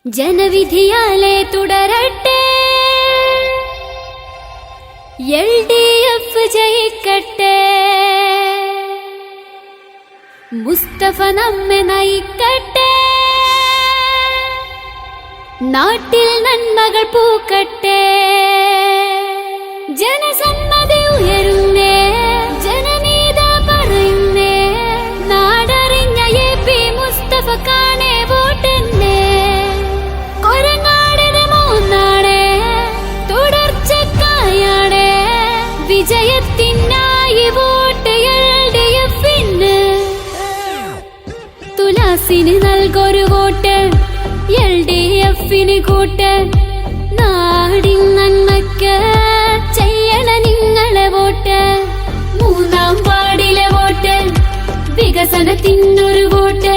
ജനവിധിയാലെ തുടരട്ടെ, LDF ജയിക്കട്ടെ, മുസ്തഫ നമ്മെ നയിക്കട്ടെ, നാട്ടിൽ നന്മകൾ പൂക്കട്ടെ. ജനസമ്മതി ഉയരുന്നേ, ജനനീത പറയുന്നേ, നാടറിഞ്ഞ AP മുസ്തഫ കാണേ വോട്ടെന്നേ. കൊരങ്ങാടിന് മൂന്നാടേ, തുടർച്ചക്കായാടേ, വിജയത്തിനായി വോട്ട് LDF-ന്. തുലാസിന് നൽകൊരു വോട്ട്, LDF-ന് കൂട്ട്. നാടിൻ നന്മയ്ക്ക് ചെയ്യണ നിങ്ങളെ വോട്ട്. മൂന്നാം വാർഡിലെ വോട്ട്, വികസനത്തിനൊരു വോട്ട്.